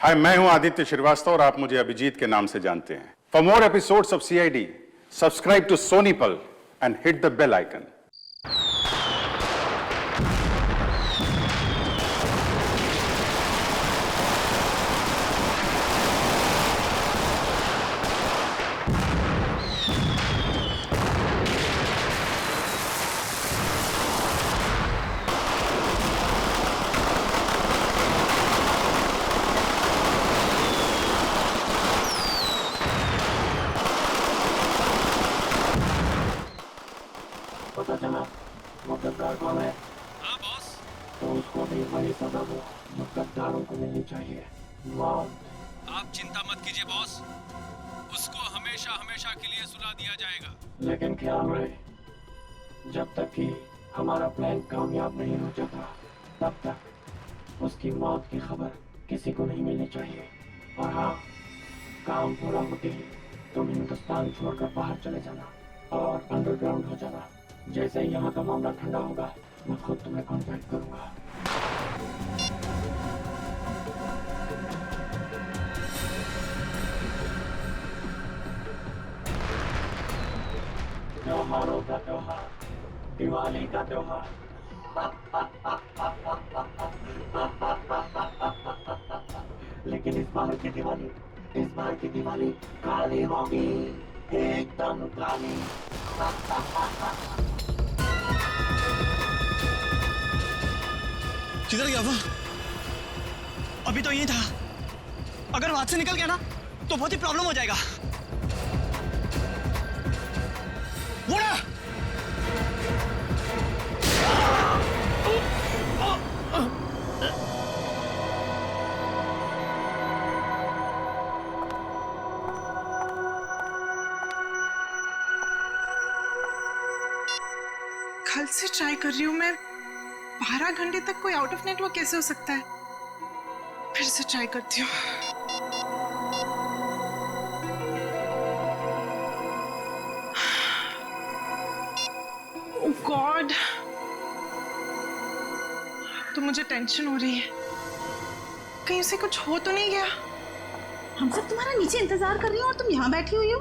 हाय, मैं हूं आदित्य श्रीवास्तव और आप मुझे अभिजीत के नाम से जानते हैं। For more episodes of CID, subscribe to Sony Pal and hit the bell icon. पता चला वो गद्दार कौन है? हाँ बॉस। तो उसको भी वही सजा दो जो गद्दारों को मिलनी चाहिए, मौत। आप चिंता मत कीजिए बॉस, उसको हमेशा हमेशा के लिए सुला दिया जाएगा। लेकिन ख्याल रहे, जब तक कि हमारा प्लान कामयाब नहीं हो जाता तब तक उसकी मौत की खबर किसी को नहीं मिलनी चाहिए। और हाँ, काम पूरा होते ही तुम हिंदुस्तान छोड़कर बाहर चले जाना और अंडरग्राउंड हो जाना। जैसे ही यहाँ का मामला ठंडा होगा मैं खुद तुम्हें कांटेक्ट करूंगा। त्योहारों का त्योहार, दिवाली का त्योहार। लेकिन इस बार की दिवाली काली होगी, एकदम काली। किधर गया वो? अभी तो यहीं था। अगर वहां से निकल गया ना तो बहुत ही प्रॉब्लम हो जाएगा। वो ना! कल से ट्राई कर रही हूँ मैं। 12 घंटे तक कोई आउट ऑफ नेटवर्क कैसे हो सकता है? फिर से ट्राई करती हूँ। ओह गॉड, तो मुझे टेंशन हो रही है, कहीं उसे कुछ हो तो नहीं गया। हम सब तुम्हारा नीचे इंतजार कर रही हो और तुम यहाँ बैठी हुई हो।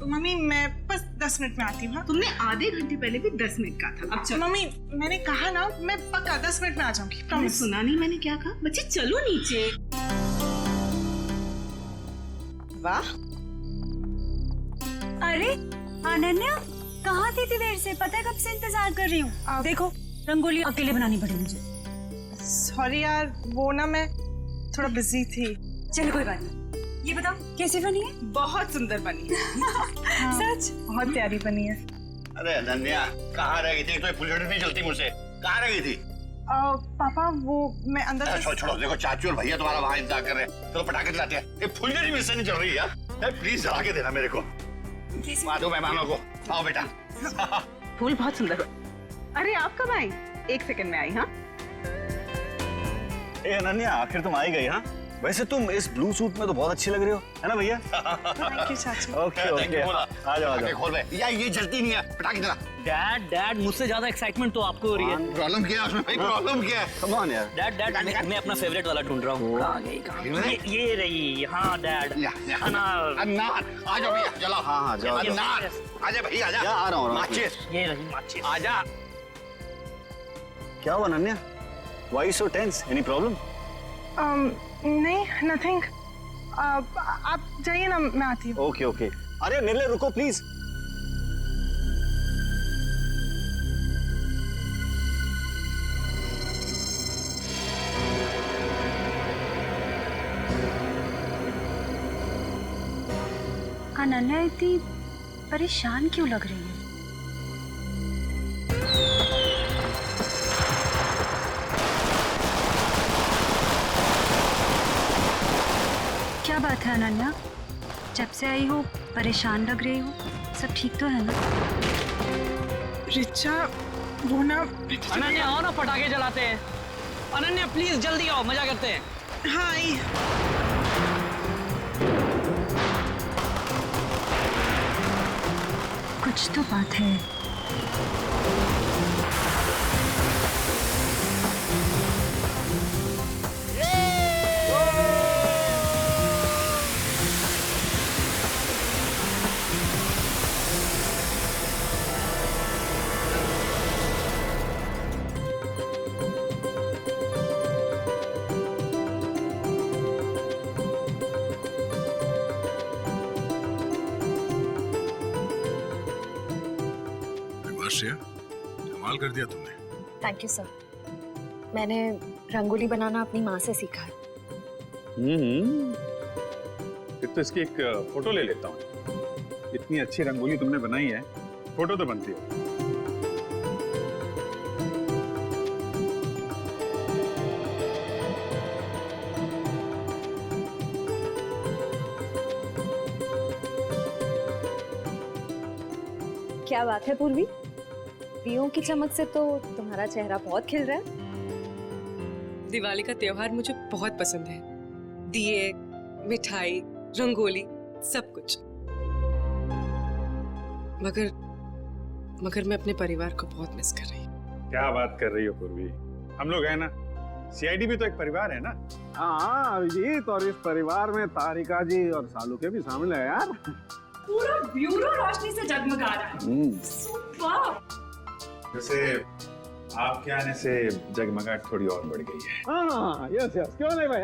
मम्मी मैं बस 10 मिनट में आती हूँ। हाँ? तुमने आधे घंटे पहले भी 10 मिनट कहा था। अब चलो। मम्मी मैंने कहा ना, मैं पक्का 10 मिनट में आ जाऊंगी, तुमने प्रॉमिस। सुना नहीं मैंने क्या कहा? बच्चे चलो नीचे। वाह, अरे अनन्या कहाँ थी इतनी देर से? पता है कब से इंतजार कर रही हूँ। देखो रंगोली अकेले बनानी पड़ी मुझे। सॉरी यार, वो ना मैं थोड़ा बिजी थी। चलो कोई बात नहीं। ये बताओ कैसी बनी है? बहुत सुंदर बनी है। हाँ, सच? बहुत प्यारी बनी है। अरे अनन्या, कहाँ रह गई थी? तो फुलझड़ी नहीं चलती मुझसे। कहाँ रह गई थी? पापा वो मैं अंदर। छोड़ो, देखो चाचू और भैया तुम्हारा वहाँ इंतजार कर रहे हैं। चलो पटाखे चलाते हैं। ये फुलझड़ी मुझसे नहीं चल रही है। प्लीज जला के देना मेरे को। दो मेहमानों को। आओ बेटा। फूल बहुत सुंदर। अरे आप कब आई? 1 सेकंड में आई। हाँ ए अनन्या, आखिर तुम आ ही गई। हाँ वैसे तुम इस ब्लू सूट में तो बहुत अच्छी लग रही हो, है ना भैया? थैंक यू चाचू। ओके ओके, आ जाओ आ जाओ। खोल बे। यार ये जलती नहीं है, पटाखे चला। डैड मुझसे ज्यादा एक्साइटमेंट तो आपको हो रही है। प्रॉब्लम क्या है उसमें भाई? प्रॉब्लम क्या है? कम ऑन यार। डैड मैं अपना फेवरेट वाला ढूंढ रहा हूँ। कहाँ गई? ये रही। हाँ डैड, अनार। अनार, आ जाओ भैया, जलाओ। हाँ जाओ। अनार, आजा भैया, आजा। आ रहा हूँ। माचिस, ये रही माचिस। आजा। क्या हुआ Ananya? Why so tense? Any problem? नहीं, नथिंग। आप जाइए ना, मैं आती हूँ। Okay okay. अरे निर्ले रुको प्लीज। अनन्या इतनी परेशान क्यों लग रही है? क्या बात है अनन्या? जब से आई हो परेशान लग रही हो। सब ठीक तो है ना? रिचा वो ना। अनन्या आओ ना, पटाखे जलाते हैं। अनन्या प्लीज जल्दी आओ, मजा करते हैं। हाँ आई। कुछ तो बात है। श्रेया, कमाल कर दिया तुमने। Thank you sir. मैंने रंगोली बनाना अपनी माँ से सीखा है। फिर तो इसकी एक फोटो ले लेता हूँ। इतनी अच्छी रंगोली तुमने बनाई है, फोटो तो बनती है। क्या बात है पूर्वी, दियों की चमक से तो तुम्हारा चेहरा बहुत खिल रहा है। दिवाली का त्योहार मुझे बहुत पसंद है। दिए, मिठाई, रंगोली, सब कुछ। मगर मैं अपने परिवार को बहुत मिस कर रही हूँ। क्या बात कर रही हो पूर्वी, हम लोग हैं ना, सीआईडी भी तो एक परिवार है ना। हाँ अभिजीत, और इस परिवार में तारिका जी और सालू के भी शामिल है यार। पूरा ब्यूरो रोशनी से जगमगा रहा है। सुपर। वैसे आपके आने से जगमगाहट थोड़ी और बढ़ गई है। हाँ यस यस, क्यों नहीं भाई।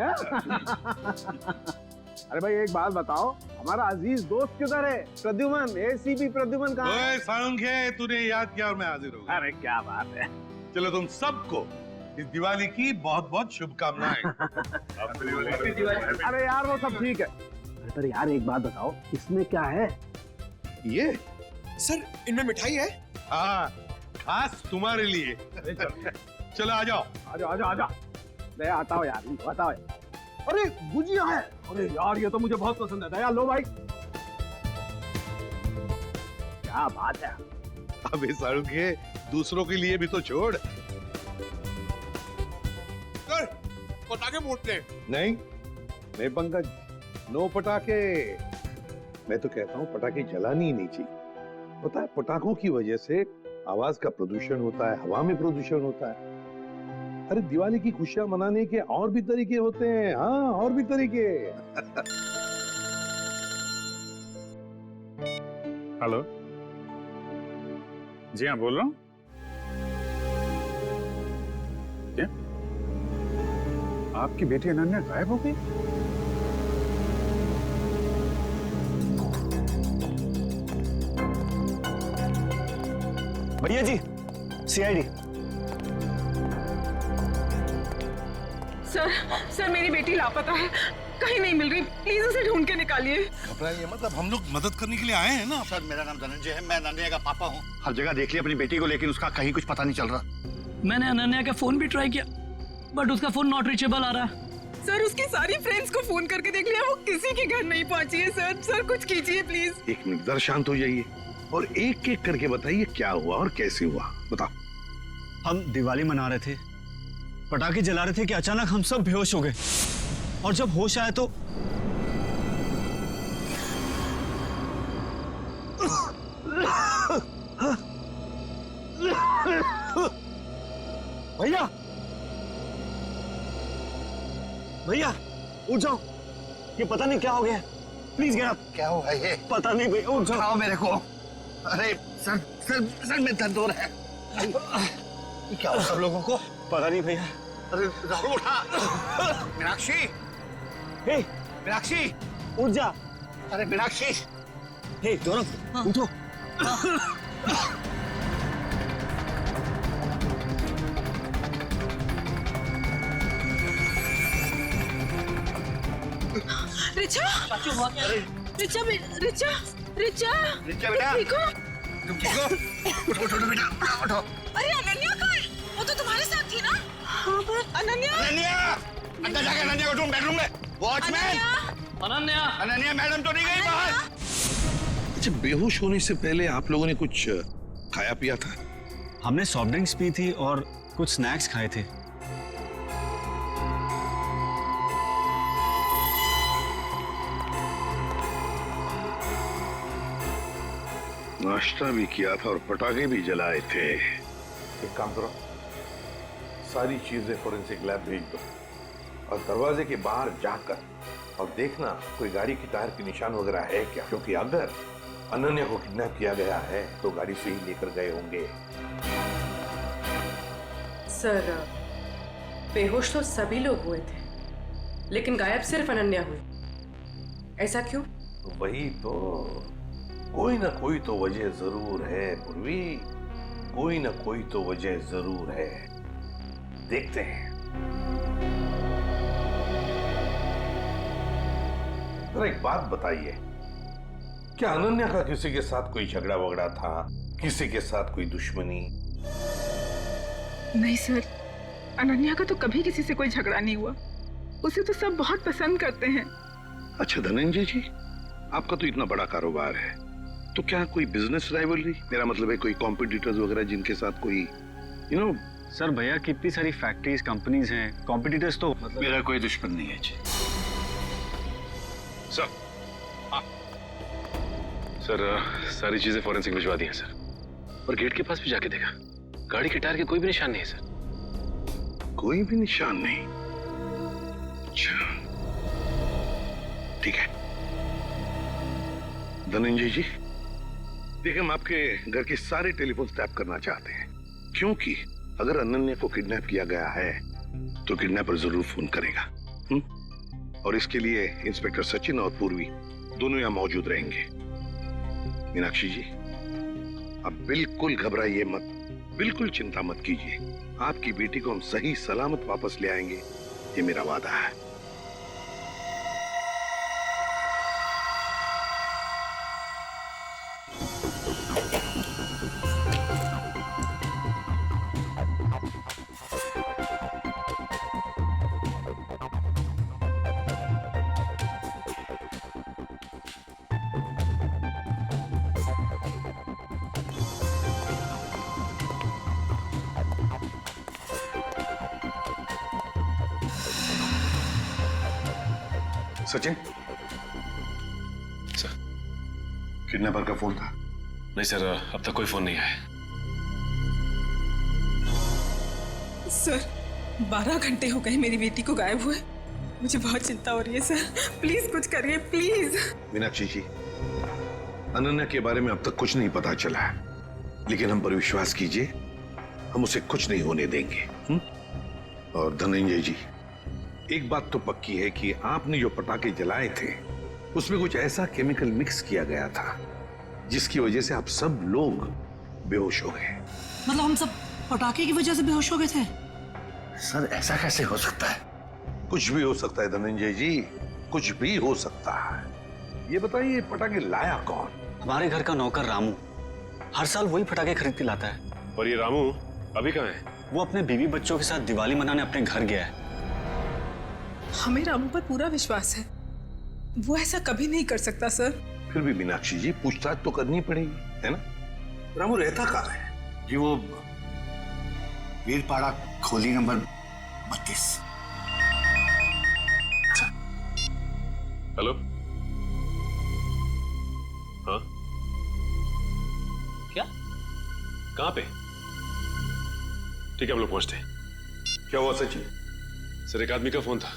अरे भाई एक बात बताओ, हमारा अजीज दोस्त किधर है? प्रद्युमन, एसीपी प्रद्युमन कहाँ है? सालुंखे, तूने याद किया और मैं हाजिर हो गया। अरे क्या बात है। चलो तुम सबको इस दिवाली की बहुत बहुत शुभकामनाएं। अरे यार वो सब ठीक है, अरे यार एक बात बताओ, इसमें क्या है? ये सर इनमें मिठाई है। हाँ, खास तुम्हारे लिए। चलो आ जाओ। आजा। ले आता हो यार, बताओ। अरे गुजिया है, अरे यार ये तो मुझे बहुत पसंद है। दया लो भाई। क्या बात है। अबे सालुंखे, दूसरों के लिए भी तो छोड़। सर पटाखे फूटते हैं। नहीं पंकज, नो पटाखे। मैं तो कहता हूँ पटाखे जलानी ही नहीं चाहिए। पता है पटाखों की वजह से आवाज का प्रदूषण होता है, हवा में प्रदूषण होता है। अरे दिवाली की खुशियां मनाने के और भी तरीके होते हैं। हाँ, और भी तरीके। हेलो जी हाँ, बोल रहा हूँ। क्या आपकी बेटी अनन्या गायब हो गई? भैया जी, सीआईडी। सर मेरी बेटी लापता है, कहीं नहीं मिल रही, प्लीज उसे ढूंढ के निकालिए। घबराइए मत, अब हम लोग मदद करने के लिए आए हैं ना। सर मेरा नाम धनंजय है, मैं अनन्या का पापा हूँ। हर जगह देख लिया अपनी बेटी को, लेकिन उसका कहीं कुछ पता नहीं चल रहा। मैंने अनन्या का फोन भी ट्राई किया, बट उसका फोन नॉट रीचेबल आ रहा है। सर उसकी सारी फ्रेंड्स को फोन करके देख लिया, वो किसी के घर नहीं पहुंची है। सर कुछ कीजिए प्लीज। एक मिनट, जरा शांत हो जाइए और एक एक करके बताइए क्या हुआ और कैसे हुआ। बताओ। हम दिवाली मना रहे थे, पटाखे जला रहे थे कि अचानक हम सब बेहोश हो गए, और जब होश आया तो भैया उठ जाओ, ये पता नहीं क्या हो गया। Please get up. क्या हुआ ये? पता नहीं भैया, उठ जाओ मेरे को। अरे सर में दर्द हो रहा है। क्या हुआ सब लोगों को? पता नहीं भैया। अरे राहुल उठा। मीनाक्षी, हे मीनाक्षी उठ जा। अरे मीनाक्षी, हे दोनों उठो। रिचा, रिचा बेटा, ठीक हो? तुम ठीक हो? उठो बेटा, उठो। अरे अनन्या कहाँ है? वो तो तुम्हारे साथ थी ना? हाँ पर अनन्या अंदर जाके अनन्या को ढूंढ, बेडरूम में। वॉचमैन, अनन्या मैडम तो नहीं गई बाहर? अच्छा, बेहोश होने से पहले आप लोगों ने कुछ खाया पिया था? हमने सॉफ्ट ड्रिंक्स पी थी और कुछ स्नैक्स खाए थे। नाश्ता भी किया था और पटाखे भी जलाए थे। एक काम करो, सारी चीजें फोरेंसिक लैब भेज दो और दरवाजे के बाहर जाकर और देखना कोई गाड़ी की टायर के निशान वगैरह है क्या, क्योंकि अगर अनन्या को किडनैप किया गया है तो गाड़ी से ही लेकर गए होंगे। सर बेहोश तो सभी लोग हुए थे, लेकिन गायब सिर्फ अनन्या हुई। ऐसा क्यों? वही तो, कोई ना कोई तो वजह जरूर है पूर्वी। कोई ना कोई तो वजह जरूर है, देखते हैं। जरा एक बात बताइए, क्या अनन्या का किसी के साथ कोई झगड़ा वगड़ा था, किसी के साथ कोई दुश्मनी? नहीं सर, अनन्या का तो कभी किसी से कोई झगड़ा नहीं हुआ। उसे तो सब बहुत पसंद करते हैं। अच्छा धनंजय जी, आपका तो इतना बड़ा कारोबार है, तो क्या कोई बिजनेस राइवलरी, मेरा मतलब है कोई कॉम्पिटिटर्स वगैरह जिनके साथ कोई सर भैया की इतनी सारी फैक्ट्रीज कंपनीज हैं, कॉम्पिटिटर्स तो मतलब मेरा कोई दुश्मन नहीं है जी। सर सर सारी चीजें फॉरेंसिक भिजवा दी हैं सर, और गेट के पास भी जाके देखा, गाड़ी के टायर के कोई भी निशान नहीं है सर। कोई भी निशान नहीं? अच्छा ठीक है धनंजय जी, देखिए हम आपके घर के सारे टेलीफोन टैप करना चाहते हैं, क्योंकि अगर अनन्या को किडनैप किया गया है तो किडनैपर जरूर फोन करेगा। और इसके लिए इंस्पेक्टर सचिन और पूर्वी दोनों यहां मौजूद रहेंगे। मीनाक्षी जी, अब बिल्कुल घबराइए मत, बिल्कुल चिंता मत कीजिए, आपकी बेटी को हम सही सलामत वापस ले आएंगे, ये मेरा वादा है। सचिन, सर किडनैपर का फोन था? नहीं सर, अब तक कोई फोन नहीं आया। सर 12 घंटे हो गए मेरी बेटी को गायब हुए। मुझे बहुत चिंता हो रही है सर, प्लीज कुछ करिए प्लीज। मीनाक्षी जी, अनन्या के बारे में अब तक कुछ नहीं पता चला है, लेकिन हम पर विश्वास कीजिए, हम उसे कुछ नहीं होने देंगे। और धनंजय जी, एक बात तो पक्की है कि आपने जो पटाखे जलाए थे उसमें कुछ ऐसा केमिकल मिक्स किया गया था जिसकी वजह से आप सब लोग बेहोश हो गए। मतलब हम सब पटाखे की वजह से बेहोश हो गए थे? सर ऐसा कैसे हो सकता है? कुछ भी हो सकता है धनंजय जी, कुछ भी हो सकता है। ये बताइए पटाखे लाया कौन? हमारे घर का नौकर रामू, हर साल वही पटाखे खरीद के लाता है। और ये रामू अभी कहाँ है? वो अपने बीवी बच्चों के साथ दिवाली मनाने अपने घर गया है। हमें रामू पर पूरा विश्वास है, वो ऐसा कभी नहीं कर सकता सर। फिर भी मीनाक्षी जी, पूछताछ तो करनी पड़ेगी, है ना? रामू रहता कहाँ है? जी वो वीरपाड़ा खोली नंबर 32। हेलो, हाँ क्या? कहाँ पे? ठीक है हम लोग पहुंचते हैं। क्या हुआ सचिन? सर एक आदमी का फोन था,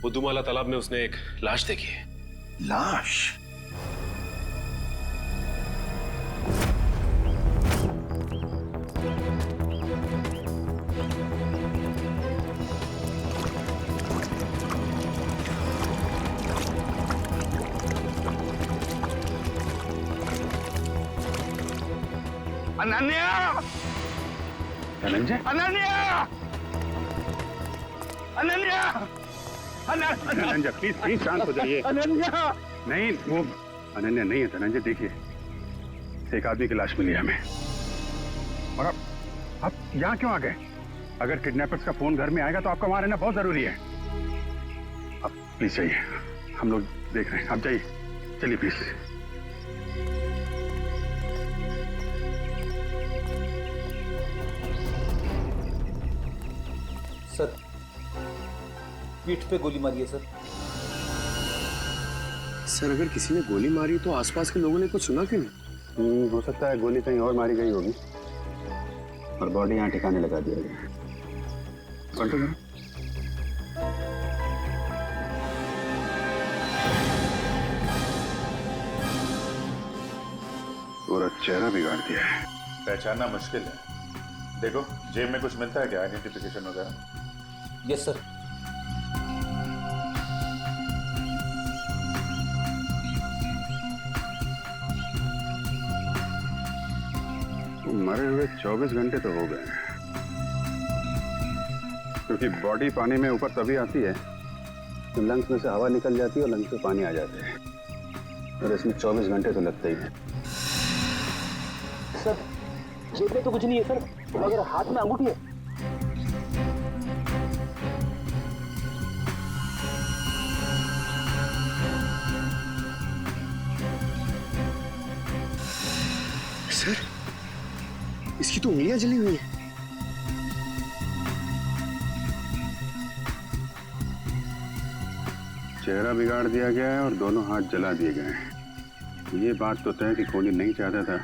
बुद्धूमाला तालाब में उसने एक लाश देखी है। लाश? अनन्या! धनंजय, अनन्या! अनन्या! धनंजय प्लीज प्लीज शांत हो जाइए। अनन्या! नहीं, वो अनन्या नहीं है धनंजय। देखिए, एक आदमी की लाश मिली है हमें, और आप यहाँ क्यों आ गए? अगर किडनैपर्स का फोन घर में आएगा तो आपका वहां रहना बहुत जरूरी है। आप प्लीज जाइए, हम लोग देख रहे हैं, आप जाइए, चलिए प्लीज। सर पीठ पे गोली मारी है सर। सर अगर किसी ने गोली मारी तो आसपास के लोगों ने कुछ सुना क्यों नहीं? हो सकता है गोली कहीं और मारी गई होगी और बॉडी यहाँ ठिकाने लगा दिया गया। कंटिन्यू। पूरा चेहरा बिगाड़ दिया है। पहचानना मुश्किल है। देखो जेब में कुछ मिलता है क्या, आइडेंटिफिकेशन वगैरह? Yes sir. मरे हुए 24 घंटे तो हो गए हैं, क्योंकि बॉडी पानी में ऊपर तभी आती है तो लंग्स में से हवा निकल जाती है और लंग्स में पानी आ जाते हैं, और इसमें 24 घंटे तो लगते ही हैं। सर जेब में तो कुछ नहीं है सर, मगर हाथ में अंगूठी है। सर इसकी तो उंगलियां जली हुई हैं। चेहरा बिगाड़ दिया गया है और दोनों हाथ जला दिए गए हैं। ये बात तो तय कि कोहली नहीं चाहता था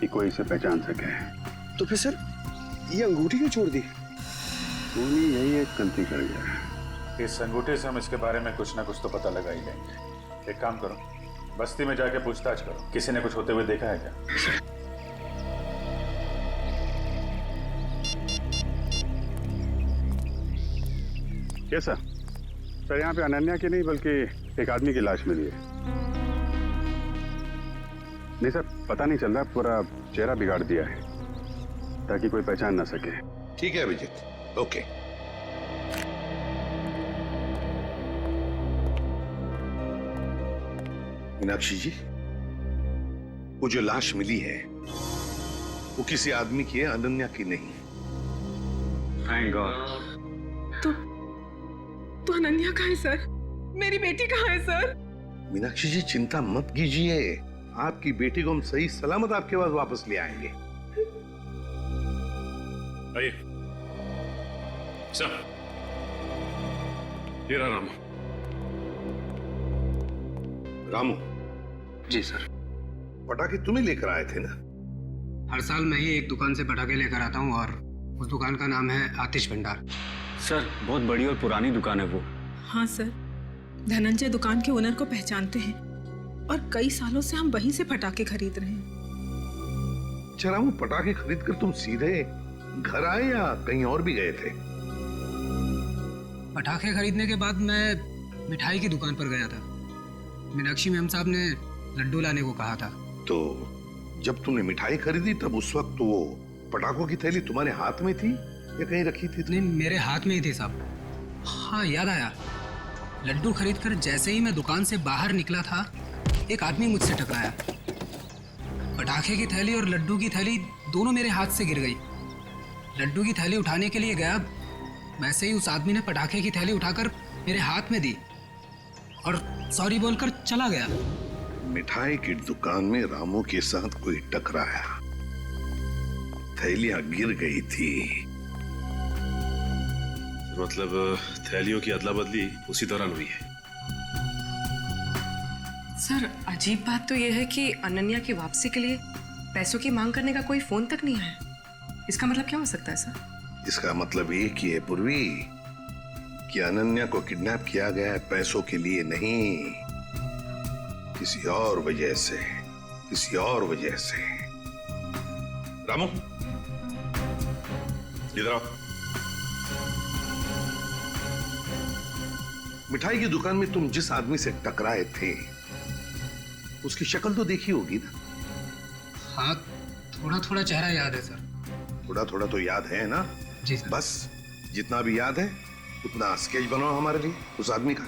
कि कोई इसे पहचान सके। तो फिर सर ये अंगूठी क्यों छोड़ दी? कोहली यही एक गलती कर गया। इस अंगूठे से हम इसके बारे में कुछ ना कुछ तो पता लगा ही लेंगे। एक काम करो, बस्ती में जाके पूछताछ करो, किसी ने कुछ होते हुए देखा है क्या? कैसा सर? यहाँ पे अनन्या की नहीं बल्कि एक आदमी की लाश मिली है। नहीं सर, पता नहीं चल रहा, पूरा चेहरा बिगाड़ दिया है ताकि कोई पहचान ना सके। ठीक है अभिजीत, ओके। मीनाक्षी जी, वो जो लाश मिली है वो किसी आदमी की है, अनन्या की नहीं। Thank God. तो अनन्या कहाँ है सर? मेरी बेटी कहाँ है सर? मीनाक्षी जी चिंता मत कीजिए, आपकी बेटी को हम सही सलामत आपके पास वापस ले आएंगे। आइए सर, ये रहा रामू। रामू जी सर। पटाखे तुम्हें लेकर आए थे ना? हर साल मैं ही एक दुकान से पटाखे लेकर आता हूँ और उस दुकान का नाम है आतिश भंडार। सर बहुत बड़ी और पुरानी दुकान है वो। हाँ सर, धनंजय दुकान के ओनर को पहचानते हैं और कई सालों से हम वहीं से पटाखे खरीद रहे हैं। अच्छा रामू, पटाखे खरीद कर तुम सीधे घर आए या कहीं और भी गए थे? पटाखे खरीदने के बाद मैं मिठाई की दुकान पर गया था। मीनाक्षी मैम साहब ने लड्डू लाने को कहा था। तो जब तुमने मिठाई खरीदी तब उस वक्त तो वो पटाखों की थैली तुम्हारे हाथ में थी या कहीं रखी थी? नहीं, मेरे हाथ में ही थी साहब। हाँ याद आया, लड्डू खरीदकर जैसे ही मैं दुकान से बाहर निकला था एक आदमी मुझसे टकराया। पटाखे की थैली और लड्डू की थैली दोनों मेरे हाथ से गिर गई। लड्डू की थैली उठाने के लिए गया, वैसे ही उस आदमी ने पटाखे की थैली उठाकर मेरे हाथ में दी और सॉरी बोलकर चला गया। मिठाई की दुकान में रामू के साथ कोई टकराया, थैलियां गिर गई थी। मतलब थैलियों की अदला बदली उसी दौरान हुई है। सर अजीब बात तो यह है कि अनन्या की वापसी के लिए पैसों की मांग करने का कोई फोन तक नहीं आया। इसका मतलब क्या हो सकता है सर? इसका मतलब एक ही है पूर्वी कि अनन्या को किडनैप किया गया है पैसों के लिए नहीं, किसी और वजह से, किसी और वजह से। रामू इधर आओ। मिठाई की दुकान में तुम जिस आदमी से टकराए थे उसकी शक्ल तो देखी होगी ना? हाँ, थोड़ा थोड़ा चेहरा याद है सर। थोड़ा थोड़ा तो याद है ना? जी सर। बस जितना भी याद है उतना स्केच बनाओ हमारे लिए उस आदमी का।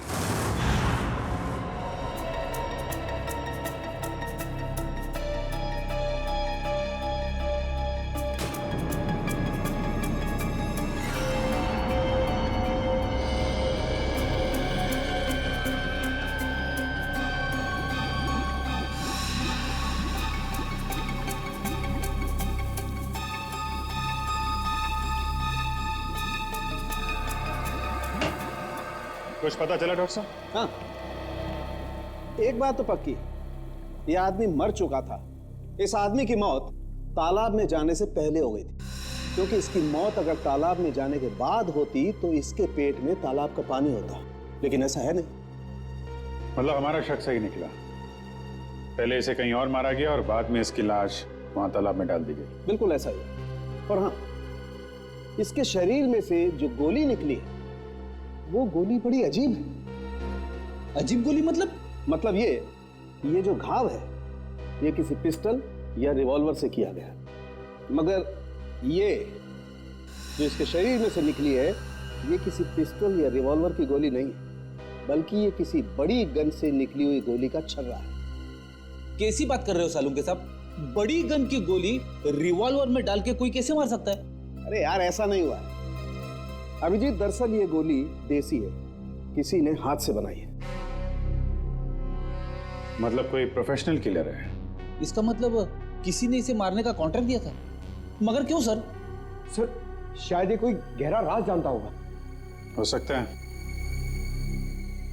कुछ पता चला डॉक्टर साहब? हाँ, एक बात तो पक्की, ये आदमी मर चुका था। इस आदमी की मौत तालाब में जाने से पहले हो गई थी, क्योंकि इसकी मौत अगर तालाब में जाने के बाद होती तो इसके पेट में तालाब का पानी होता, लेकिन ऐसा है नहीं। मतलब हमारा शक सही निकला, पहले इसे कहीं और मारा गया और बाद में इसकी लाश वहां तालाब में डाल दी गई। बिल्कुल ऐसा ही है। और हाँ, इसके शरीर में से जो गोली निकली है वो गोली बड़ी अजीब है। अजीब गोली मतलब ये जो घाव है ये किसी पिस्टल या रिवॉल्वर से किया गया। मगर ये जो इसके शरीर में से निकली है, ये किसी पिस्टल या रिवॉल्वर की गोली नहीं है, बल्कि ये किसी बड़ी गन से निकली हुई गोली का छर्रा है। कैसी बात कर रहे हो सालुंके साहब? बड़ी गन की गोली रिवॉल्वर में डाल के कोई कैसे मार सकता है? अरे यार, ऐसा नहीं हुआ है अभिजीत। दरअसल ये गोली देसी है, किसी ने हाथ से बनाई है। मतलब कोई प्रोफेशनल किलर है? इसका मतलब किसी ने इसे मारने का कॉन्ट्रैक्ट दिया था। मगर क्यों सर? सर शायद ये कोई गहरा राज जानता होगा। हो सकता है,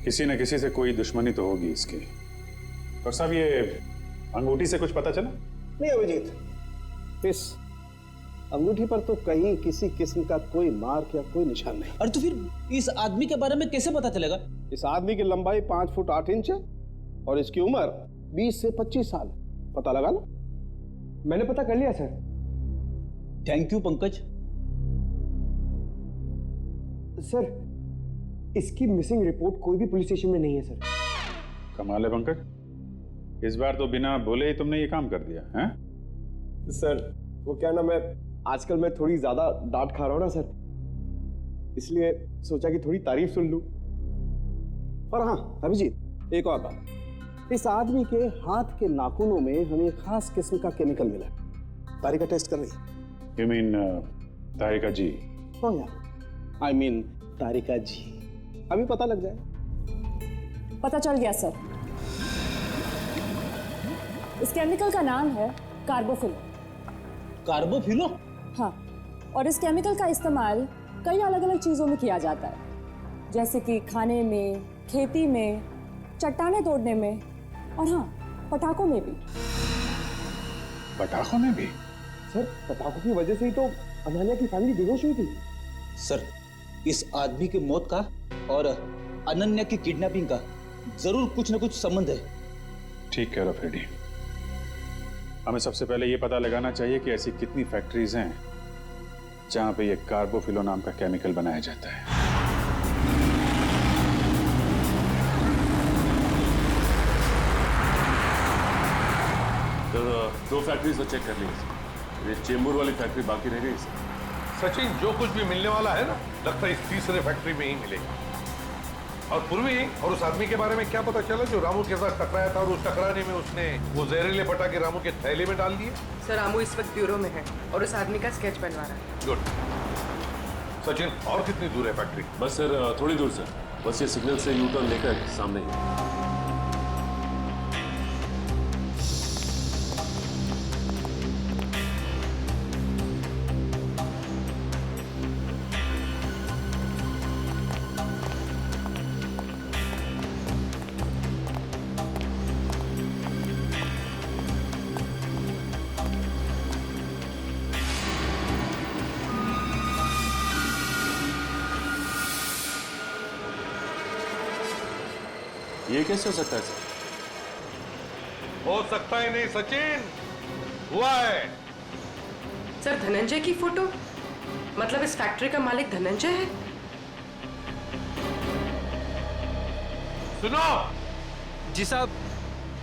किसी न किसी से कोई दुश्मनी तो होगी इसकी। और साहब, ये अंगूठी से कुछ पता चला? नहीं अभिजीत, इस अंगूठी पर तो कहीं किसी किस्म का कोई मार्क या कोई निशान नहीं। अरे तो फिर इस आदमी के बारे में कैसे पता चलेगा? इस आदमी की लंबाई 5 फुट 8 इंच है और इसकी उम्र 20 से 25 साल। पता लगा ना? मैंने पता कर लिया sir. Thank you Pankaj. Sir इसकी मिसिंग रिपोर्ट कोई भी पुलिस स्टेशन में नहीं है सर। कमाल है पंकज, इस बार तो बिना बोले ही तुमने ये काम कर दिया है? सर वो क्या ना, मैं आजकल मैं थोड़ी ज्यादा डांट खा रहा हूँ ना सर, इसलिए सोचा कि थोड़ी तारीफ सुन लूं। और हाँ अभिजीत, एक और बात, इस आदमी के हाथ के नाखूनों में हमें खास किस्म का केमिकल मिला। तारिका टेस्ट कर रही है। You mean, तारिका जी? हाँ यार, I mean तारिका जी। अभी पता लग जाए। पता चल गया सर। इस केमिकल का नाम है कार्बोफिल। कार्बोफिलो? हाँ, और इस केमिकल का इस्तेमाल कई अलग अलग चीज़ों में किया जाता है, जैसे कि खाने में, खेती में, चट्टानें तोड़ने में और हाँ, पटाखों में भी। पटाखों में भी? सर पटाखों की वजह से ही तो अनन्या की फैमिली बेहोश हुई थी। सर इस आदमी की मौत का और अनन्या की किडनैपिंग का जरूर कुछ न कुछ संबंध है। ठीक कह रहे हो फ्रेडी। हमें सबसे पहले ये पता लगाना चाहिए कि ऐसी कितनी फैक्ट्रीज हैं जहां पे ये कार्बोफिलो नाम का केमिकल बनाया जाता है। तो 2 फैक्ट्रीज तो चेक कर लीजिए, ये चेंबूर वाली फैक्ट्री बाकी रह गई सर। सचिन, जो कुछ भी मिलने वाला है ना, लगता है इस तीसरे फैक्ट्री में ही मिलेगा। और पूर्वी और उस आदमी के बारे में क्या पता चला जो रामू के साथ टकराया था और उस टकराने में उसने वो जहरीले पटाखे रामू के थैले में डाल दिए? सर रामू इस वक्त ब्यूरो में है और उस आदमी का स्केच बनवा रहा है। गुड। सचिन, और कितनी दूर है फैक्ट्री? बस सर थोड़ी दूर सर, बस ये सिग्नल से यू टर्न लेकर सामने ही। ये कैसे हो सकता है सर? हो सकता ही नहीं सचिन, हुआ है। सर धनंजय की फोटो, मतलब इस फैक्ट्री का मालिक धनंजय है? सुनो जी साहब।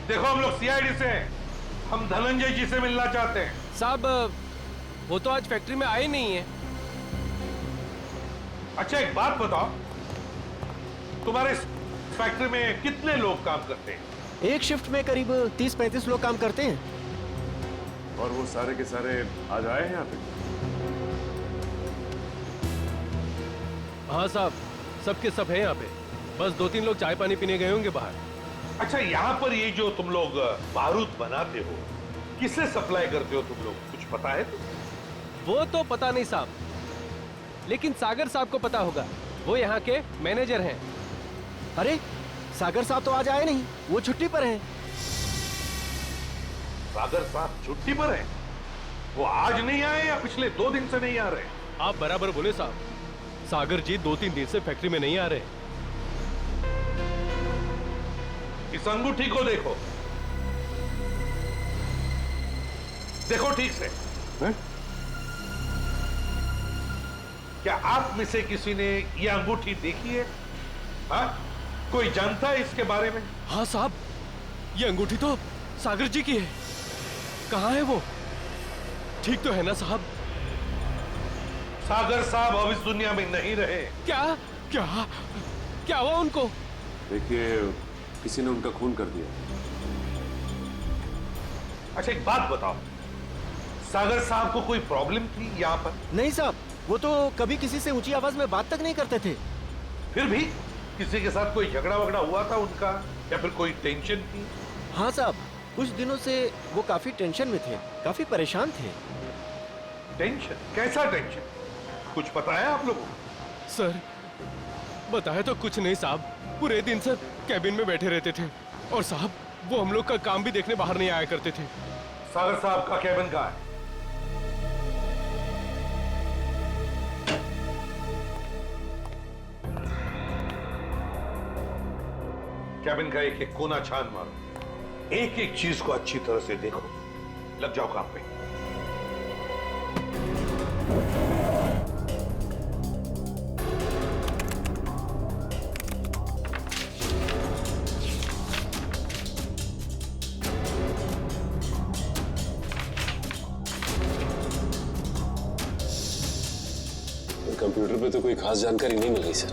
देखो, हम लोग सीआईडी से हैं, हम धनंजय जी से मिलना चाहते हैं। साहब वो तो आज फैक्ट्री में आए नहीं है। अच्छा एक बात बताओ, तुम्हारे फैक्ट्री में कितने लोग काम करते हैं? एक शिफ्ट में करीब 30-35 लोग काम करते हैं। और वो सारे के सारे आज आए हैं यहाँ पे? हाँ साहब, सबके सब है यहाँ पे, बस 2-3 लोग चाय पानी पीने गए होंगे बाहर। अच्छा, यहाँ पर ये जो तुम लोग बारूद बनाते हो, किसे सप्लाई करते हो तुम लोग, कुछ पता है? वो तो पता नहीं साहब, लेकिन सागर साहब को पता होगा, वो यहाँ के मैनेजर हैं। अरे सागर साहब तो आज आए नहीं, वो छुट्टी पर हैं। सागर साहब छुट्टी पर हैं? वो आज नहीं आए या पिछले 2 दिन से नहीं आ रहे? आप बराबर बोले साहब, सागर जी 2-3 दिन से फैक्ट्री में नहीं आ रहे। इस अंगूठी को देखो, देखो ठीक से। है? क्या आप में से किसी ने यह अंगूठी देखी है? हाँ? कोई जानता है इसके बारे में? हाँ साहब, ये अंगूठी तो सागर जी की है। कहाँ है वो? ठीक तो है ना साहब? सागर साहब अब इस दुनिया में नहीं रहे। क्या क्या क्या हुआ उनको? देखिए, किसी ने उनका खून कर दिया। अच्छा एक बात बताओ, सागर साहब को कोई प्रॉब्लम थी यहाँ पर? नहीं साहब, वो तो कभी किसी से ऊंची आवाज में बात तक नहीं करते थे। फिर भी किसी के साथ कोई झगड़ा वगड़ा हुआ था उनका, या फिर कोई टेंशन थी? हाँ साहब, कुछ दिनों से वो काफी टेंशन में थे, काफी परेशान थे। टेंशन? कैसा टेंशन? कुछ पता है आप लोगों को? सर, बताया तो कुछ नहीं साहब। पूरे दिन सर कैबिन में बैठे रहते थे और साहब वो हम लोग का काम भी देखने बाहर नहीं आया करते थे। सागर साहब का कैबिन कहाँ है? कैबिन का एक एक कोना छान मारो, एक एक चीज को अच्छी तरह से देखो। लग जाओ काम पे। कंप्यूटर पे तो कोई खास जानकारी नहीं मिल रही सर।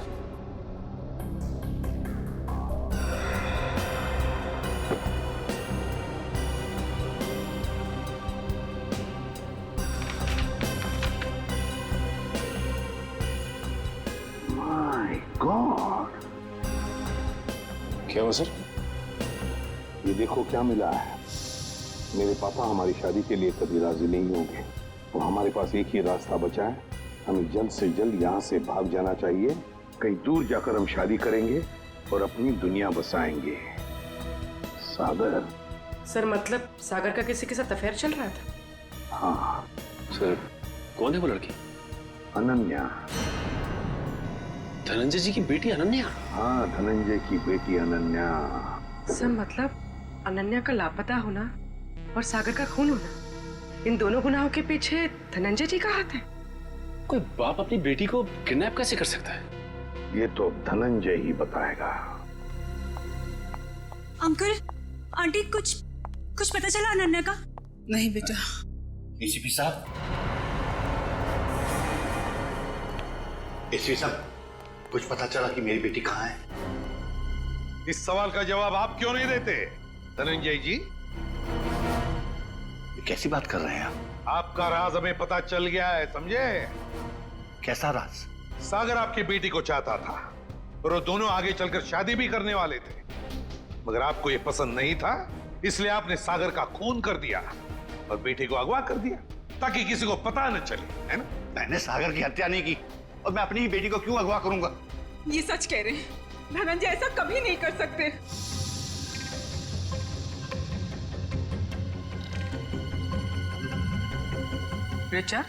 My God! क्या हुआ सर? ये देखो क्या मिला है। मेरे पापा हमारी शादी के लिए कभी राजी नहीं होंगे, तो हमारे पास एक ही रास्ता बचा है। हमें जल्द से जल्द यहाँ से भाग जाना चाहिए। कहीं दूर जाकर हम शादी करेंगे और अपनी दुनिया बसाएंगे। सागर। सर मतलब सागर का किसी के साथ अफेयर चल रहा था? हाँ। सर कौन है वो लड़की? अनन्या। धनंजय जी की बेटी अनन्या? हाँ, धनंजय की बेटी अनन्या। सर मतलब अनन्या का लापता होना और सागर का खून होना, इन दोनों गुनाहों के पीछे धनंजय जी का हाथ है। कोई बाप अपनी बेटी को किडनैप कैसे कर सकता है? ये तो धनंजय ही बताएगा। अंकल, आंटी, कुछ पता चला अनन्या का? नहीं बेटा। एसीपी साहब, एसीपी साहब, कुछ पता चला कि मेरी बेटी कहाँ है? इस सवाल का जवाब आप क्यों नहीं देते धनंजय जी? ये कैसी बात कर रहे हैं आप? आपका राज हमें पता चल गया है, समझे? कैसा राज? सागर आपकी बेटी को चाहता था और वो दोनों आगे चलकर शादी भी करने वाले थे, मगर आपको ये पसंद नहीं था, इसलिए आपने सागर का खून कर दिया और बेटी को अगवा कर दिया ताकि किसी को पता न चले, है ना? मैंने सागर की हत्या नहीं की और मैं अपनी ही बेटी को क्यों अगवा करूंगा? ये सच कह रहे हैं, धनंजय ऐसा कभी नहीं कर सकते। रिचा,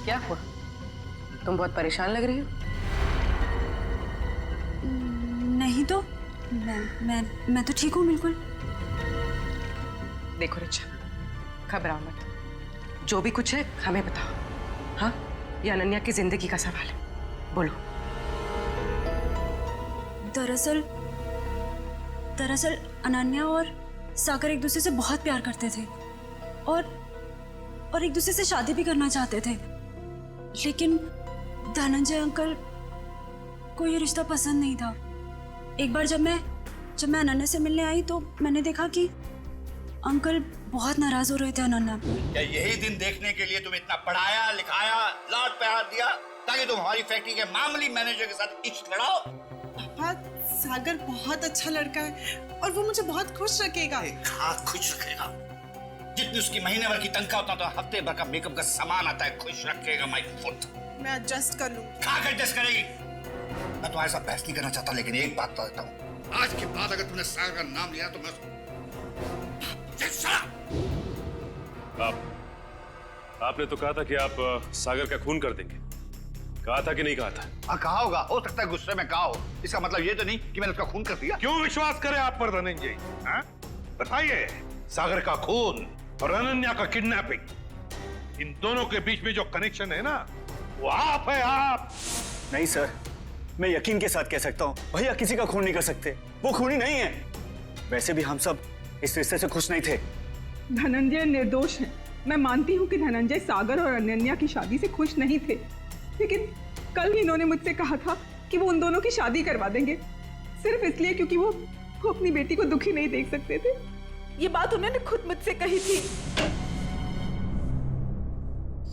क्या हुआ? तुम बहुत परेशान लग रही हो। नहीं तो मैं तो ठीक हूँ बिल्कुल। देखो रिचा, घबराओ मत, जो भी कुछ है हमें बताओ। हाँ, ये अनन्या की जिंदगी का सवाल है, बोलो। दरअसल अनन्या और सागर एक दूसरे से बहुत प्यार करते थे और एक दूसरे से शादी भी करना चाहते थे, लेकिन धनंजय अंकल को ये रिश्ता पसंद नहीं था। एक बार जब मैं अनन्या से मिलने आई तो मैंने देखा कि अंकल बहुत नाराज हो रहे थे अनन्या। क्या यही दिन देखने के लिए तुम इतना पढ़ाया लिखाया, लाड प्यार दिया ताकि तुम हमारी फैक्ट्री के मामूली मैनेजर के साथ इश्क लड़ाओ? पापा, सागर बहुत अच्छा लड़का है और वो मुझे बहुत खुश रखेगा। हाँ, खुश रखेगा। जितनी उसकी महीने भर की तनख्वाह उतना तो हफ्ते भर का मेकअप का सामान आता है। खुश रखेगा माय फुट। मैं एडजस्ट कर लूँ। कहाँ एडजस्ट करेगी? मैं तुम्हारे साथ बहस नहीं करना चाहता, लेकिन एक बात तो देता हूँ, आज के बाद अगर तुमने सागर का नाम लिया तो मैं आपने तो कहा था कि आप सागर का खून कर देंगे, कहा था कि नहीं कहा था? हाँ, कहा होगा, हो सकता है गुस्से में कहा हो। इसका मतलब ये तो नहीं कि मैंने उसका खून कर दिया। क्यों विश्वास करें आप पर धनंजय? बताइए, सागर का खून और अनन्या का किडनैपिंग, इन दोनों के बीच में जो कनेक्शन है ना, वो आप है, आप। नहीं सर, मैं यकीन के साथ कह सकता हूँ, भैया किसी का खून नहीं कर सकते, वो खूनी नहीं है। वैसे भी हम सब इस रिश्ते से खुश नहीं थे। धनंजय निर्दोष है। मैं मानती हूँ कि धनंजय सागर और अनन्या की शादी से खुश नहीं थे, लेकिन कल इन्होंने मुझसे कहा था कि वो उन दोनों की शादी करवा देंगे, सिर्फ इसलिए क्योंकि वो अपनी बेटी को दुखी नहीं देख सकते थे। ये बात उन्होंने खुद मुझसे कही थी।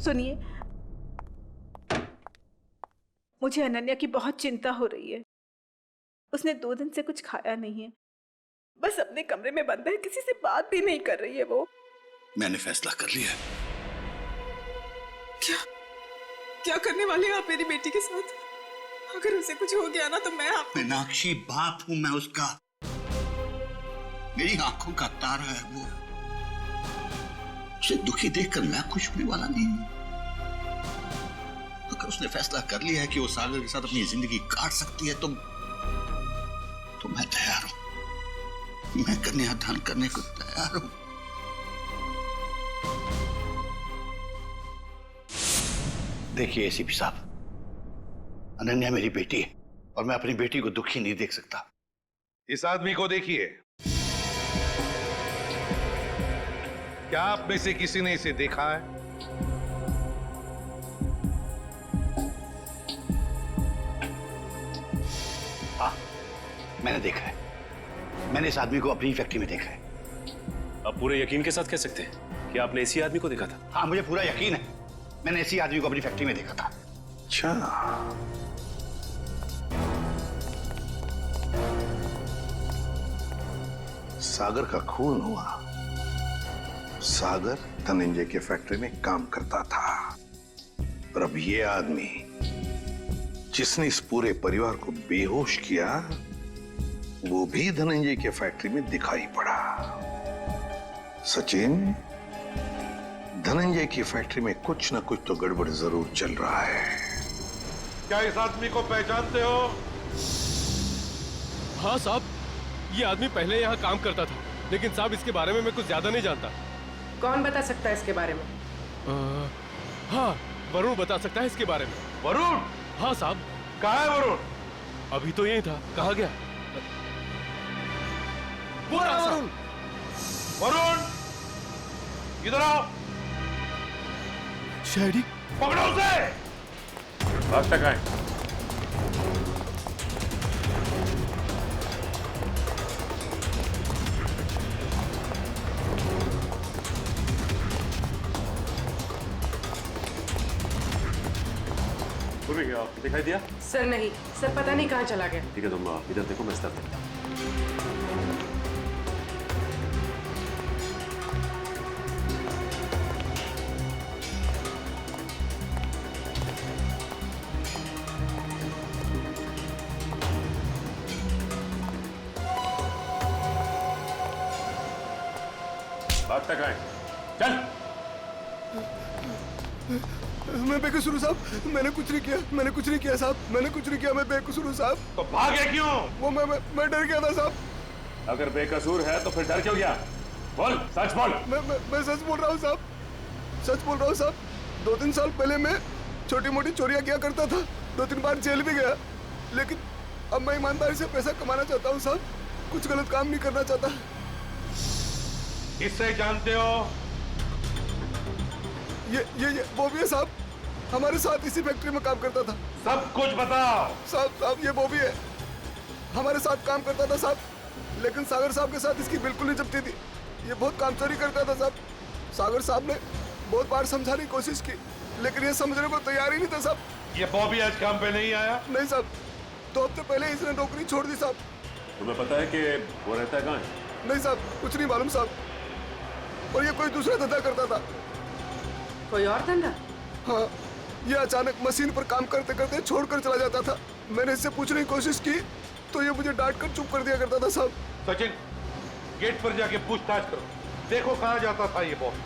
सुनिए, मुझे अनन्या की बहुत चिंता हो रही है। उसने 2 दिन से कुछ खाया नहीं है, बस अपने कमरे में बंद है, किसी से बात भी नहीं कर रही है वो। मैंने फैसला कर लिया। क्या करने वाले हैं आप मेरी बेटी के साथ? अगर उसे कुछ हो गया ना तो मैं मीनाक्षी, बाप हूं मैं उसका। मेरी आंखों का तारा है वो। उसे दुखी देखकर मैं खुश होने वाला नहीं हूं। अगर उसने फैसला कर लिया है कि वो सागर के साथ अपनी जिंदगी काट सकती है तो मैं तैयार हूं। मैं कन्यादान करने को तैयार हूं। देखिए एसीपी साहब, अनन्या मेरी बेटी है और मैं अपनी बेटी को दुखी नहीं देख सकता। इस आदमी को देखिए, क्या आप में से किसी ने इसे देखा है? हाँ, मैंने देखा है। मैंने इस आदमी को अपनी फैक्ट्री में देखा है। आप पूरे यकीन के साथ कह सकते हैं कि आपने इसी आदमी को देखा था? हाँ, मुझे पूरा यकीन है। मैंने इसी आदमी को अपनी फैक्ट्री में देखा था। अच्छा, सागर का खून हुआ। सागर धनंजय के फैक्ट्री में काम करता था और अब ये आदमी जिसने इस पूरे परिवार को बेहोश किया वो भी धनंजय के फैक्ट्री में दिखाई पड़ा। सचिन, धनंजय की फैक्ट्री में कुछ ना कुछ तो गड़बड़ जरूर चल रहा है। क्या इस आदमी को पहचानते हो? हाँ साहब, ये आदमी पहले यहाँ काम करता था, लेकिन साहब इसके बारे में मैं कुछ ज्यादा नहीं जानता। कौन बता सकता है इसके बारे में? हाँ, वरुण बता सकता है इसके बारे में। वरुण? हाँ साहब। कहाँ है वरुण? अभी तो यही था, कहाँ गया? वरुण, वरुण, इधर आओ। शायरी पकड़ो उसे। आज तक आए। दिखाई दिया? सर नहीं, सर पता नहीं कहाँ चला गया। ठीक है, तुम इधर देखो, मैं इस तरफ देखता हूं। बात तक आए, चल। मैं बेकसूर हूँ साहब, मैंने कुछ नहीं किया, मैंने कुछ नहीं किया साहब, मैंने कुछ नहीं किया, मैं बेकसूर हूँ साहब। तो भागे क्यों? वो मैं डर गया था साहब। अगर बेकसूर है तो फिर डर क्यों गया? बोल, सच बोल। मैं सच बोल रहा हूँ साहब, सच बोल रहा हूँ साहब। 2-3 साल पहले मैं छोटी मोटी चोरियां किया करता था, 2-3 बार जेल भी गया, लेकिन अब मैं ईमानदारी से पैसा कमाना चाहता हूँ साहब, कुछ गलत काम नहीं करना चाहता। इससे जानते हो? ये वो भी है साहब, हमारे साथ इसी फैक्ट्री में काम करता था। सब कुछ बताओ। साहब ये वो भी है, हमारे साथ काम करता था साहब, लेकिन सागर साहब के साथ इसकी बिल्कुल नहीं जमती थी। ये बहुत काम चोरी करता था साहब। सागर साहब ने बहुत बार समझाने की कोशिश की, लेकिन ये समझने को तैयार ही नहीं था साहब। ये बॉबी आज काम पे नहीं आया? नहीं साहब, 2 हफ्ते पहले इसने नौकरी छोड़ दी साहब। तुम्हें पता है कि वो रहता है कहाँ है? नहीं साहब, कुछ नहीं मालूम साहब, और ये कोई दूसरा धंधा करता था। कोई और धंधा? हाँ, ये अचानक मशीन पर काम करते करते छोड़कर चला जाता था। मैंने इससे पूछने की कोशिश की तो ये मुझे डांट कर चुप कर दिया करता था साहब। सचिन, गेट पर जाके पूछताछ करो, देखो कहाँ जाता था ये बॉबी।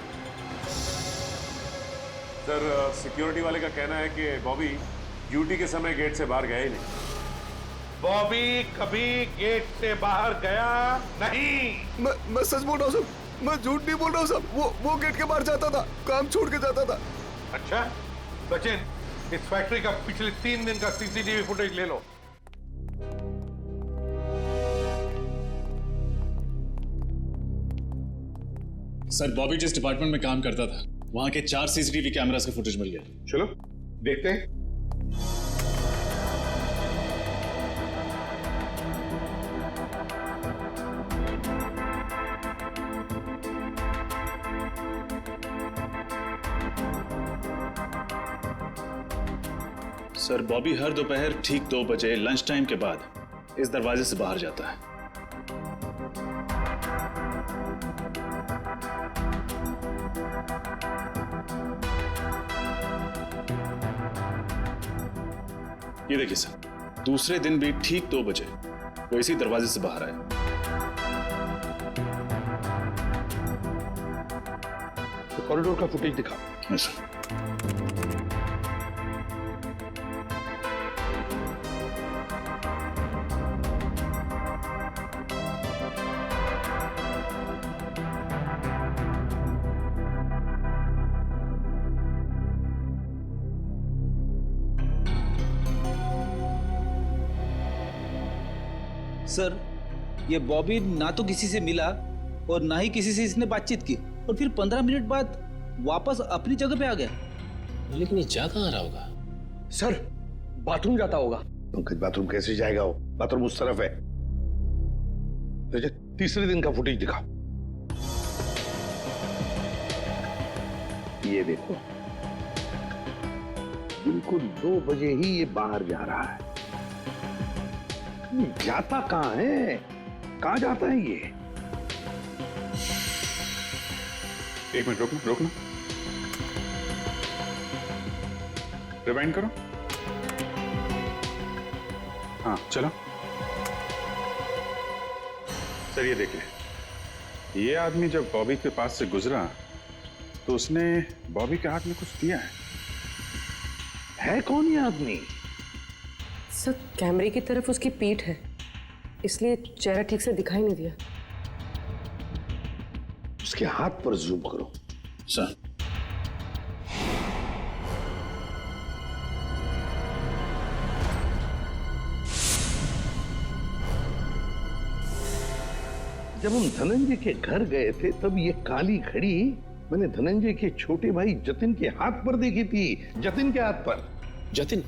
सर, सिक्योरिटी वाले का कहना है कि बॉबी ड्यूटी के समय गेट से बाहर गया ही नहीं। बॉबी कभी गेट से बाहर गया नहीं। मैं सच बोल रहा हूँ साहब, मैं झूठ नहीं बोल रहा हूँ साहब। वो गेट के बाहर जाता था, काम छोड़ के जाता था। अच्छा सचिन, इस फैक्ट्री का पिछले 3 दिन का सीसीटीवी फुटेज ले लो। सर बॉबी जिस डिपार्टमेंट में काम करता था वहां के 4 सीसीटीवी कैमरास का फुटेज मिल गया। चलो देखते हैं। सर बॉबी हर दोपहर ठीक 2 बजे लंच टाइम के बाद इस दरवाजे से बाहर जाता है। ये देखिए सर, दूसरे दिन भी ठीक 2 बजे वो इसी दरवाजे से बाहर आया। तो कॉरिडोर का फुटेज दिखा। सर सर, ये बॉबी ना तो किसी से मिला और ना ही किसी से इसने बातचीत की और फिर 15 मिनट बाद वापस अपनी जगह पे आ गया। लेकिन ये जा कहाँ रहा होगा? सर बाथरूम जाता होगा। पंकज बाथरूम कैसे जाएगा? वो बाथरूम उस तरफ है। तीसरे दिन का फुटेज दिखाओ। ये देखो, बिल्कुल 2 बजे ही ये बाहर जा रहा है। जाता कहाँ है? कहाँ जाता है ये? एक मिनट रोकना। रिवाइंड करो। हाँ चलो। सर ये देखिए, ये आदमी जब बॉबी के पास से गुजरा तो उसने बॉबी के हाथ में कुछ दिया है कौन ये आदमी? सर कैमरे की तरफ उसकी पीठ है, इसलिए चेहरा ठीक से दिखाई नहीं दिया। उसके हाथ पर जूम करो। सर जब हम धनंजय के घर गए थे तब ये काली घड़ी मैंने धनंजय के छोटे भाई जतिन के हाथ पर देखी थी। जतिन के हाथ पर। जतिन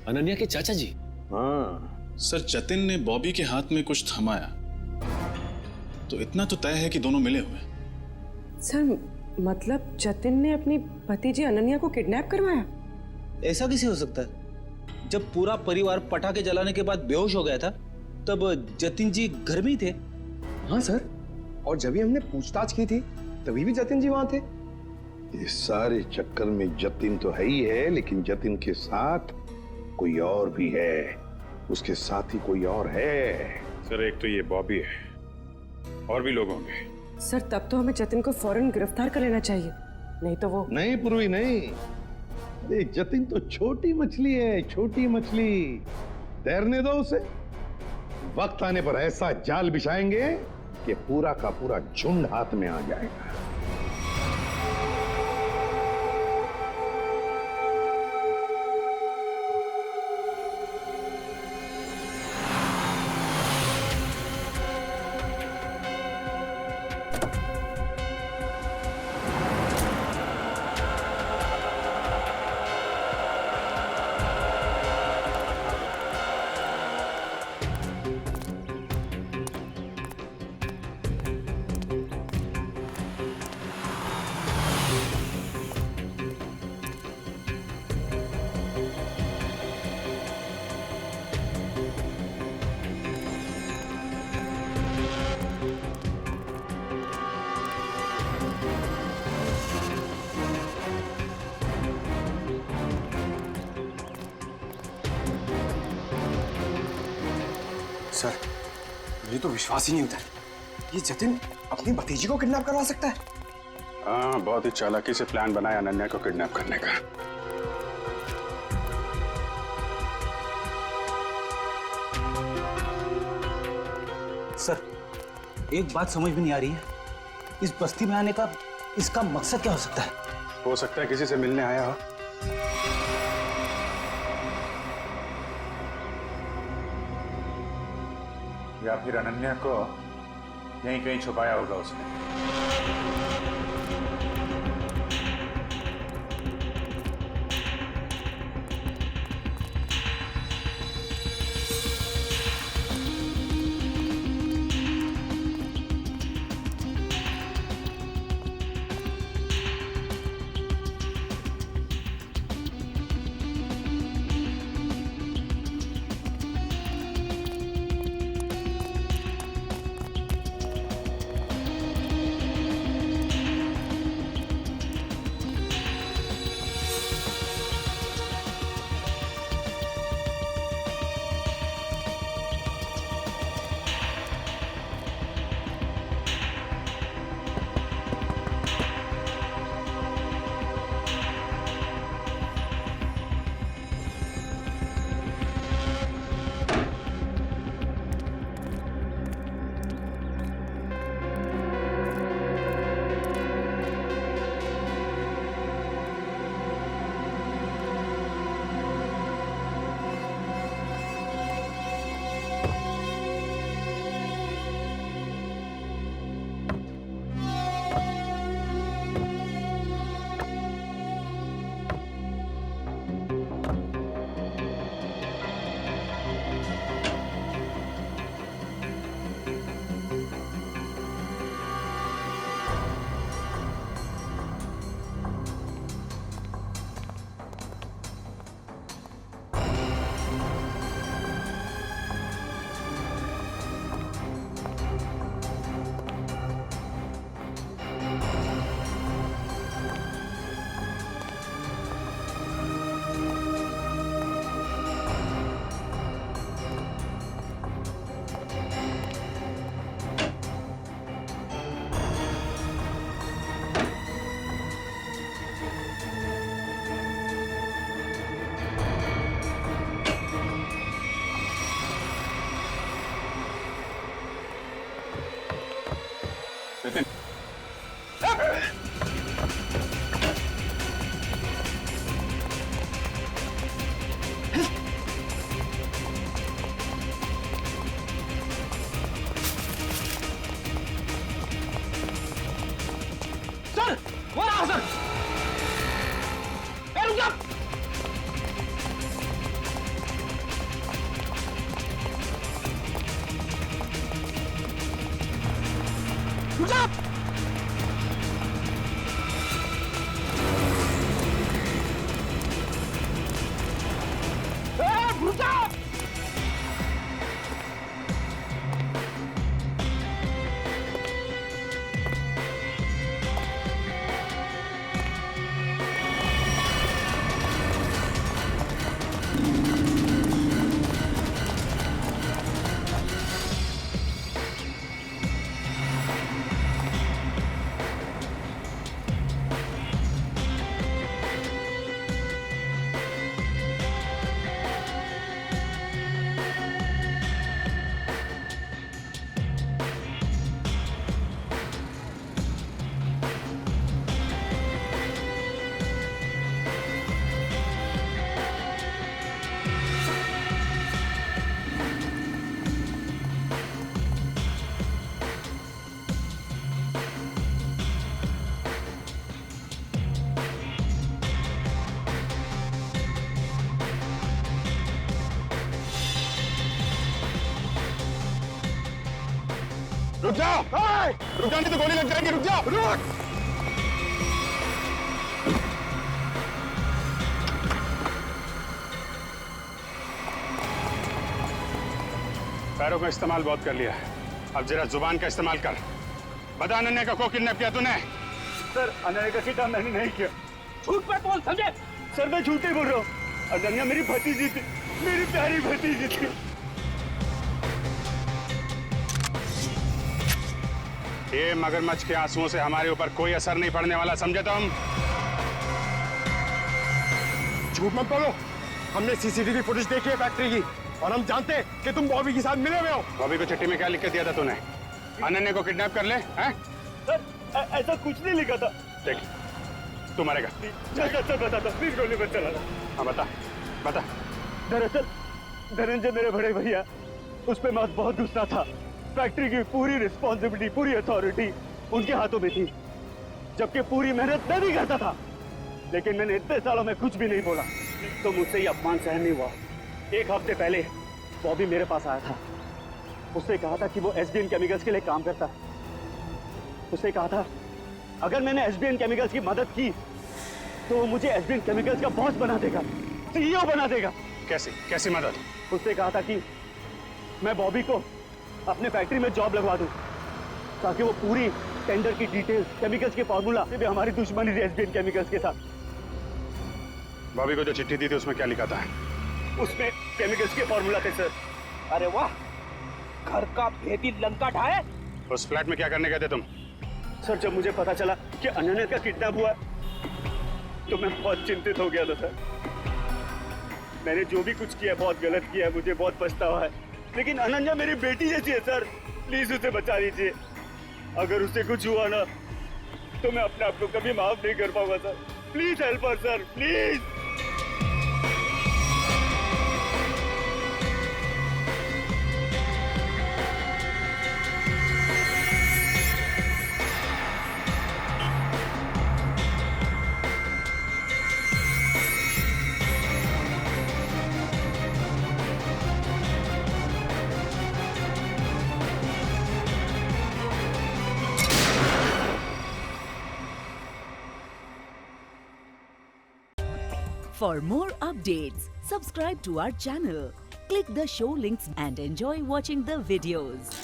अनन्या के चाचा जी? हाँ सर, जतिन ने बॉबी के हाथ में कुछ थमाया तो इतना तो तय है कि दोनों मिले हुए। सर मतलब जतिन ने अपनी भतीजी अनन्या को किडनैप करवाया? ऐसा कैसे हो सकता है? जब पूरा परिवार पटाखे जलाने के बाद बेहोश हो गया था तब जतिन जी घर में ही थे। हाँ सर, और जब भी हमने पूछताछ की थी तभी भी जतिन जी वहां थे। इस सारे चक्कर में जतिन तो है ही है, लेकिन जतिन के साथ कोई और भी है। उसके साथ ही कोई और है। सर एक तो ये बॉबी है और भी लोग होंगे। सर तब तो हमें जतिन को फौरन गिरफ्तार कर लेना चाहिए, नहीं तो वो। नहीं पूर्वी नहीं, अरे जतिन तो छोटी मछली है, छोटी मछली। तैरने दो उसे। वक्त आने पर ऐसा जाल बिछाएंगे कि पूरा का पूरा झुंड हाथ में आ जाएगा। सर मुझे तो विश्वास ही नहीं होता, ये जतिन अपनी भतीजी को किडनैप करवा सकता है। हाँ, बहुत ही चालाकी से प्लान बनाया अनन्या को किडनैप करने का। सर एक बात समझ में नहीं आ रही है, इस बस्ती में आने का इसका मकसद क्या हो सकता है? हो सकता है किसी से मिलने आया हो। या फिर अनन्या को यहीं कहीं छुपाया होगा उसने। रुक जाओ, रुक जाओ, नहीं तो गोली लग जाएगी। रुक जाओ, रुक। पैरों का इस्तेमाल बहुत कर लिया, अब जरा जुबान का इस्तेमाल कर। बता अनन्या का को किडनैप किया तूने? सर अनन्या का किडनैप मैंने नहीं किया। झूठ पे बोल, समझे? सर मैं झूठ ही बोल रहा हूँ। अनन्या मेरी भतीजी थी, मेरी प्यारी भतीजी थी। ये मगरमच्छ के आंसुओं से हमारे ऊपर कोई असर नहीं पड़ने वाला, समझे तुम? झूठ मत बोलो, हमने सीसीटीवी फुटेज देखी है फैक्ट्री की और हम जानते हैं कि तुम बॉबी के साथ मिले हुए हो। बॉबी को चिट्ठी में क्या लिख के दिया था तूने? अनन्या को किडनैप कर ले, हैं? सर ऐसा कुछ नहीं लिखा था। देख, तू मरेगा। सर बताता, प्लीज गोली मत चलाना। हाँ बता, बता। दरअसल धनंजय मेरे बड़े भैया, उस पे मौत बहुत गुस्सा था। फैक्ट्री की पूरी रिस्पॉन्सिबिलिटी, पूरी अथॉरिटी उनके हाथों में थी, जबकि पूरी मेहनत मैं भी करता था। लेकिन मैंने इतने सालों में कुछ भी नहीं बोला, तो मुझसे ये अपमान सहन नहीं हुआ। एक हफ्ते पहले बॉबी मेरे पास आया था। उससे कहा था कि वो एसबीएन केमिकल्स के लिए काम करता है। उससे कहा था अगर मैंने एसबीएन केमिकल्स की मदद की तो वो मुझे एसबीएन केमिकल्स का बॉस बना देगा, सीईओ बना देगा। कैसे कैसी मदद? उससे कहा था कि मैं बॉबी को अपने फैक्ट्री में जॉब लगवा दूं, ताकि वो पूरी टेंडर की डिटेल्स, केमिकल्स के फॉर्मूला भी हमारी दुश्मनी थी एसबीएन केमिकल्स के साथ। बॉबी को जो चिट्ठी दी थी उसमें क्या लिखा था? उसमें केमिकल्स के फॉर्मूला थे सर। अरे वाह, घर का भेदी लंका ढाए। उस फ्लैट में क्या करने गए थे तुम? सर जब मुझे पता चला कि अनन्या का किडनैप हुआ तो मैं बहुत चिंतित हो गया था सर। मैंने जो भी कुछ किया बहुत गलत किया है, मुझे बहुत पछतावा है। लेकिन अनन्या मेरी बेटी जैसी है सर, प्लीज उसे बचा लीजिए। अगर उसे कुछ हुआ ना तो मैं अपने आप को कभी माफ नहीं कर पाऊंगा sir. Please help her sir, please. For more updates, subscribe to our channel, click the show links and enjoy watching the videos.